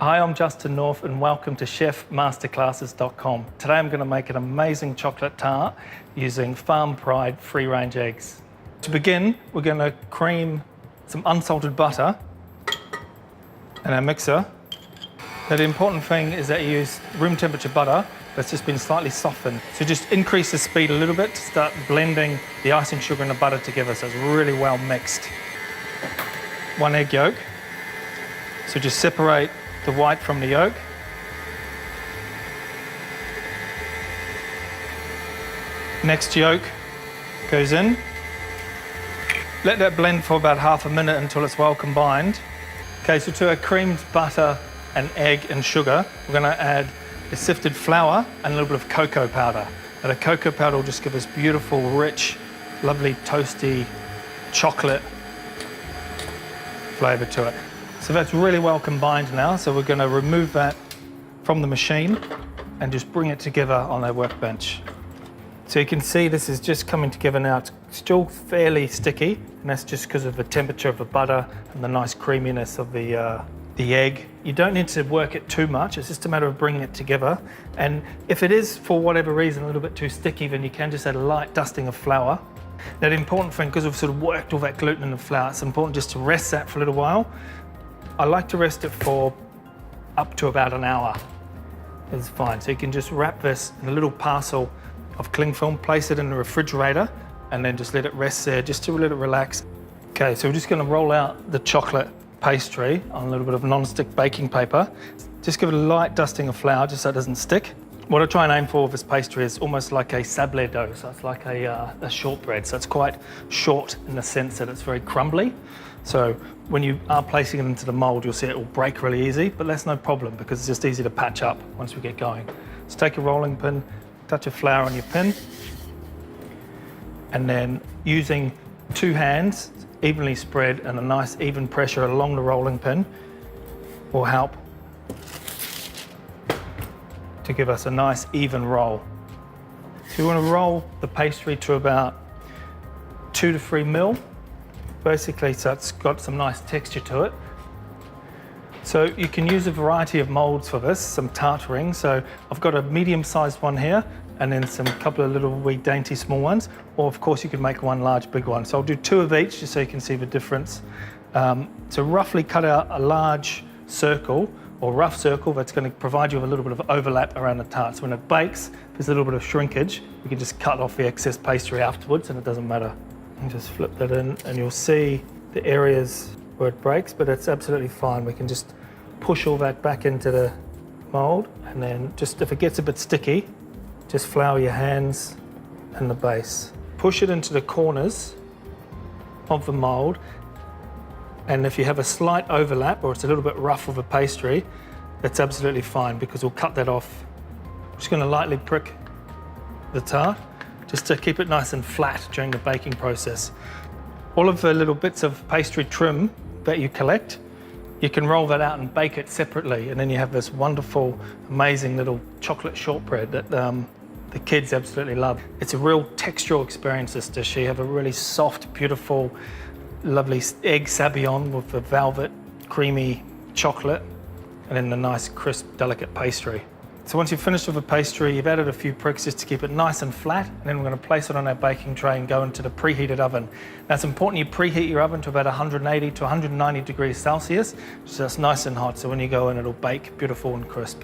Hi, I'm Justin North and welcome to chefmasterclasses.com. Today I'm going to make an amazing chocolate tart using Farm Pride free-range eggs. To begin, we're going to cream some unsalted butter in our mixer. Now, the important thing is that you use room temperature butter that's just been slightly softened. So just increase the speed a little bit to start blending the icing sugar and the butter together so it's really well mixed. 1 egg yolk. So just separate the white from the yolk. Next yolk goes in. Let that blend for about half a minute until it's well combined. Okay, so to our creamed butter and egg and sugar, we're going to add the sifted flour and a little bit of cocoa powder. Now the cocoa powder will just give us beautiful, rich, lovely, toasty chocolate flavour to it. So that's really well combined now, so we're going to remove that from the machine and just bring it together on our workbench. So you can see this is just coming together now. It's still fairly sticky, and that's just because of the temperature of the butter and the nice creaminess of the egg. You don't need to work it too much, it's just a matter of bringing it together. And if it is, for whatever reason, a little bit too sticky, then you can just add a light dusting of flour. Now the important thing, because we've sort of worked all that gluten in the flour, it's important just to rest that for a little while. I like to rest it for up to about an hour. It's fine. So you can just wrap this in a little parcel of cling film, place it in the refrigerator, and then just let it rest there just to let it relax. Okay, so we're just going to roll out the chocolate pastry on a little bit of non-stick baking paper. Just give it a light dusting of flour just so it doesn't stick. What I try and aim for with this pastry is almost like a sablé dough, so it's like a shortbread. So it's quite short in the sense that it's very crumbly. So when you are placing it into the mold, you'll see it will break really easy, but that's no problem because it's just easy to patch up once we get going. So take a rolling pin, touch of flour on your pin, and then using 2 hands, evenly spread and a nice even pressure along the rolling pin will help to give us a nice even roll. So you want to roll the pastry to about 2 to 3 mil, basically, so it's got some nice texture to it. So you can use a variety of molds for this, some tart rings. So I've got a medium-sized one here, and then some couple of little wee dainty small ones, or of course you could make one large big one. So I'll do 2 of each just so you can see the difference. So roughly cut out a large circle or rough circle that's going to provide you with a little bit of overlap around the tart. So when it bakes, if there's a little bit of shrinkage, you can just cut off the excess pastry afterwards and it doesn't matter. And just flip that in and you'll see the areas where it breaks, but it's absolutely fine. We can just push all that back into the mold, and then just if it gets a bit sticky, just flour your hands and the base. Push it into the corners of the mold, and if you have a slight overlap or it's a little bit rough with a pastry, that's absolutely fine because we'll cut that off. I'm just going to lightly prick the tart just to keep it nice and flat during the baking process. All of the little bits of pastry trim that you collect, you can roll that out and bake it separately, and then you have this wonderful, amazing little chocolate shortbread that the kids absolutely love. It's a real textural experience, this dish. You have a really soft, beautiful, lovely egg sabayon with the velvet, creamy chocolate, and then the nice, crisp, delicate pastry. So once you've finished with the pastry, you've added a few pricks just to keep it nice and flat, and then we're going to place it on our baking tray and go into the preheated oven. Now it's important you preheat your oven to about 180 to 190 degrees Celsius, so that's nice and hot, so when you go in it'll bake beautiful and crisp.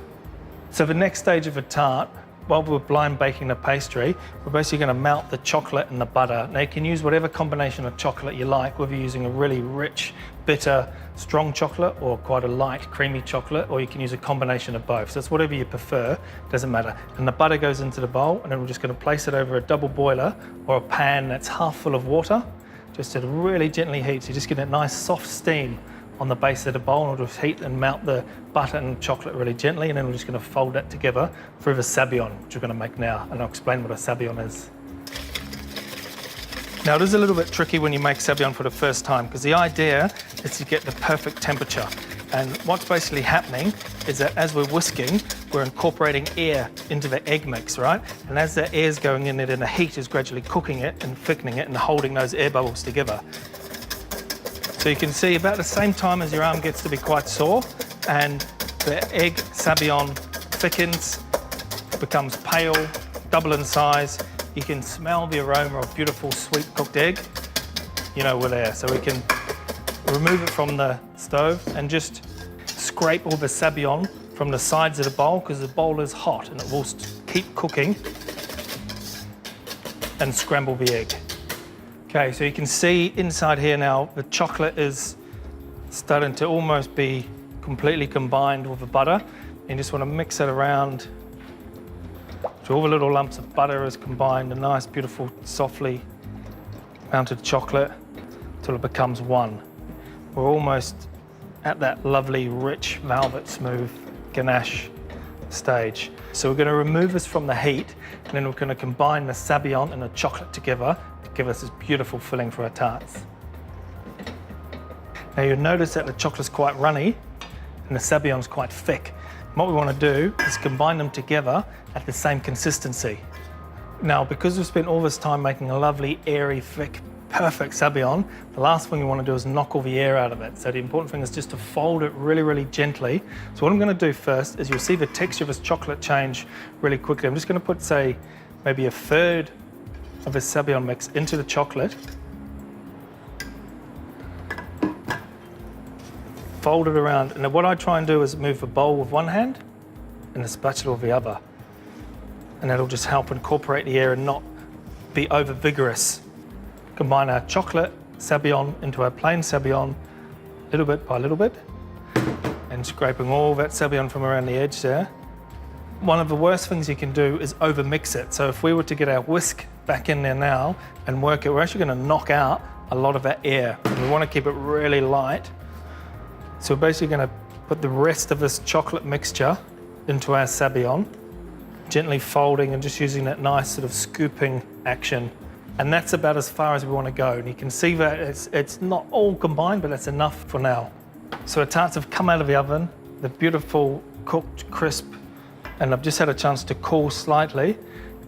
So the next stage of a tart, while we're blind baking the pastry, we're basically going to melt the chocolate and the butter. Now you can use whatever combination of chocolate you like, whether you're using a really rich, bitter, strong chocolate or quite a light, creamy chocolate, or you can use a combination of both. So it's whatever you prefer, doesn't matter. And the butter goes into the bowl, and then we're just going to place it over a double boiler or a pan that's half full of water, just to really gently heat. So you just get a nice soft steam on the base of the bowl, and it'll just heat and melt the butter and chocolate really gently, and then we're just going to fold that together through the sabayon, which we're going to make now, and I'll explain what a sabayon is. Now it is a little bit tricky when you make sabayon for the first time, because the idea is to get the perfect temperature, and what's basically happening is that as we're whisking, we're incorporating air into the egg mix, right? And as the air's going in it, and the heat is gradually cooking it and thickening it and holding those air bubbles together. So you can see about the same time as your arm gets to be quite sore, and The egg sabayon thickens, becomes pale, double in size. You can smell the aroma of beautiful sweet cooked egg. You know we're there. So we can remove it from the stove and just scrape all the sabayon from the sides of the bowl, because the bowl is hot and it will keep cooking, and scramble the egg. Okay, so you can see inside here now the chocolate is starting to almost be completely combined with the butter. You just want to mix it around so all the little lumps of butter is combined, a nice, beautiful, softly mounted chocolate, till it becomes one. We're almost at that lovely, rich, velvet smooth ganache stage. So we're going to remove this from the heat, and then we're going to combine the sabayon and the chocolate together to give us this beautiful filling for our tarts. Now you'll notice that the chocolate's quite runny and the sabayon's quite thick. And what we want to do is combine them together at the same consistency. Now, because we've spent all this time making a lovely, airy, thick, perfect sabayon, the last thing you want to do is knock all the air out of it. So the important thing is just to fold it really, really gently. So what I'm going to do first is you'll see the texture of this chocolate change really quickly. I'm just going to put, say, maybe a third of this sabayon mix into the chocolate. Fold it around, and then what I try and do is move the bowl with one hand and the spatula with the other. And that'll just help incorporate the air and not be over vigorous. Combine our chocolate sabayon into our plain sabayon, little bit by little bit, and scraping all that sabayon from around the edge there. One of the worst things you can do is over mix it. So if we were to get our whisk back in there now and work it, we're actually going to knock out a lot of that air. We want to keep it really light. So we're basically going to put the rest of this chocolate mixture into our sabayon, gently folding and just using that nice sort of scooping action. And that's about as far as we want to go. And you can see that it's not all combined, but that's enough for now. So the tarts have come out of the oven. They're beautiful, cooked, crisp, and I've just had a chance to cool slightly.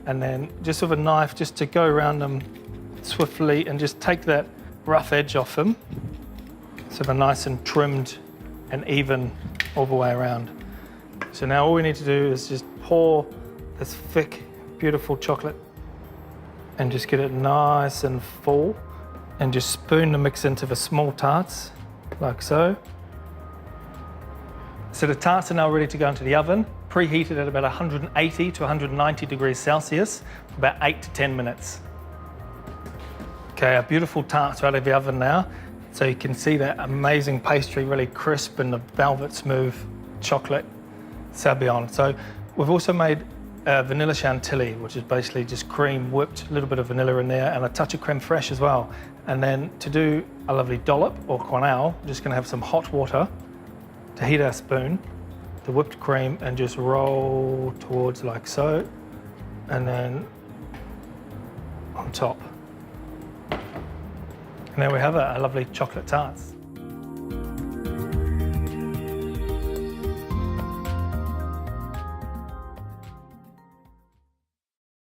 And then just with a knife, just to go around them swiftly and just take that rough edge off them. So they're nice and trimmed and even all the way around. So now all we need to do is just pour this thick, beautiful chocolate and just get it nice and full, and just spoon the mix into the small tarts, like so. So the tarts are now ready to go into the oven, preheated at about 180 to 190 degrees Celsius for about 8 to 10 minutes. Okay, our beautiful tarts are out of the oven now. So you can see that amazing pastry, really crisp, and the velvet smooth chocolate sabayon. So we've also made vanilla Chantilly, which is basically just cream whipped, a little bit of vanilla in there, and a touch of creme fraiche as well. And then to do a lovely dollop or quenelle, we're just going to have some hot water to heat our spoon, the whipped cream, and just roll towards like so, and then on top. And there we have it, our lovely chocolate tarts.